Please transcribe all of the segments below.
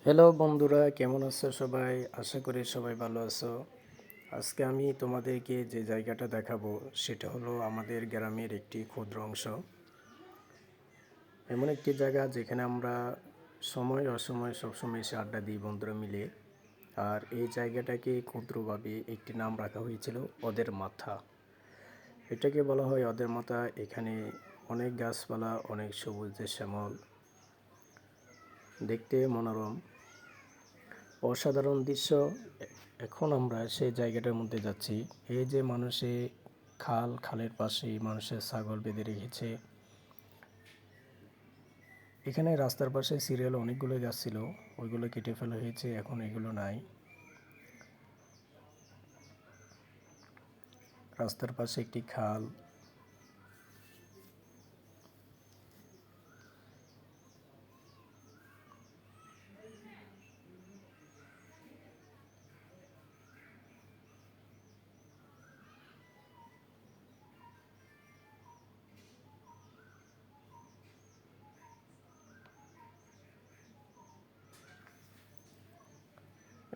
Hello বন্ধুরা, কেমন আছো সবাই? আশা করি সবাই ভালো আছো। আজকে আমি তোমাদেরকে যে জায়গাটা দেখাবো সেটা হলো আমাদের গ্রামের একটি ক্ষুদ্র অংশ। এমন একটি জায়গা যেখানে আমরা সময় অসময় সবসময় এসে আড্ডা দিই বন্ধুরা মিলে। আর এই জায়গাটাকে ক্ষুদ্রভাবে একটি নাম রাখা হয়েছিল ওদের মাথা। এটাকে বলা হয় ওদের মাথা। এখানে অনেক গাছপালা, অনেক সবুজের শ্যামল, দেখতে মনোরম, অসাধারণ দৃশ্য। এখন আমরা সেই জায়গাটার মধ্যে যাচ্ছি। এই যে মানুষে খালের পাশে মানুষের ছাগল বেঁধে রেখেছে। এখানে রাস্তার পাশে সিরিয়াল অনেকগুলো গাছ ছিল, ওইগুলো কেটে ফেলা হয়েছে, এখন এগুলো নাই। রাস্তার পাশে একটি খাল।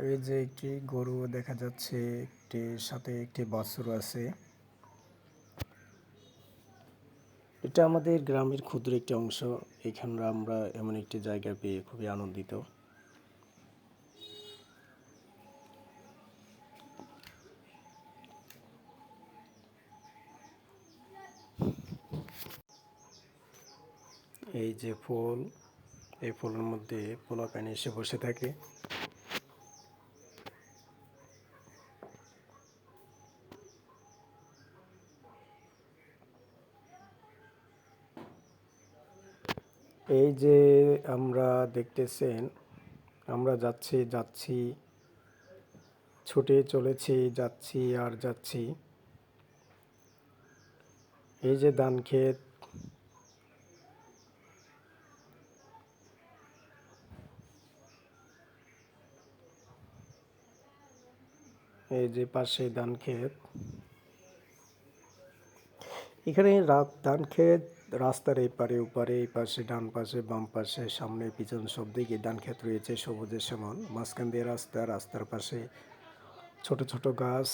এই যে একটি গরু দেখা যাচ্ছে, একটি সাথে একটি বাছুর আছে। এটা আমাদের গ্রামের ক্ষুদ্র একটি অংশ। এখানে আমরা এমন একটি জায়গা পেয়ে খুবই আনন্দিত। এই যে ফুল, এই ফুলের মধ্যে পোলাপান এসে বসে থাকে। এই যে আমরা দেখতেছেন, আমরা যাচ্ছি, ছুটে চলেছি, যাচ্ছি আর যাচ্ছি। এই যে ধান ক্ষেত, এই যে পাশে ধান ক্ষেত। এখানে ধান ক্ষেত, রাস্তার এই পারে ওপারে, এই পাশে ডান পাশে বাম পাশে সামনে পিছন সব দিকে ধান ক্ষেত রয়েছে সবুজের শ্যামল। মাঝখান দিয়ে রাস্তা, রাস্তার পাশে ছোট ছোট গাছ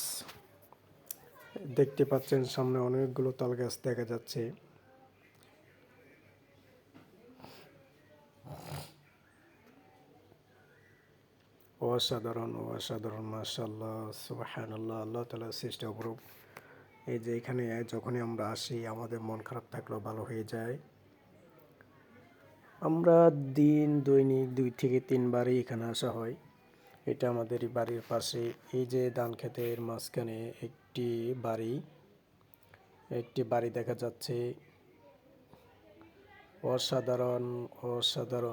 দেখতে পাচ্ছেন। সামনে অনেকগুলো তাল গাছ দেখা যাচ্ছে। অসাধারণ অসাধারণ, মাশাআল্লাহ, সুবহানাল্লাহ, আল্লাহ তাআলার সৃষ্টি অপরূপ। এই যে এখানে যখনই আমরা আসি আমাদের মন খারাপ থাকলেও ভালো হয়ে যায়। আমরা দৈনিক 2 থেকে 3 বারই এখানে আসা হয়। এটা আমাদের বাড়ির পাশে। এই যে ধান ক্ষেতের মাঝখানে একটি বাড়ি দেখা যাচ্ছে। অসাধারণ অসাধারণ।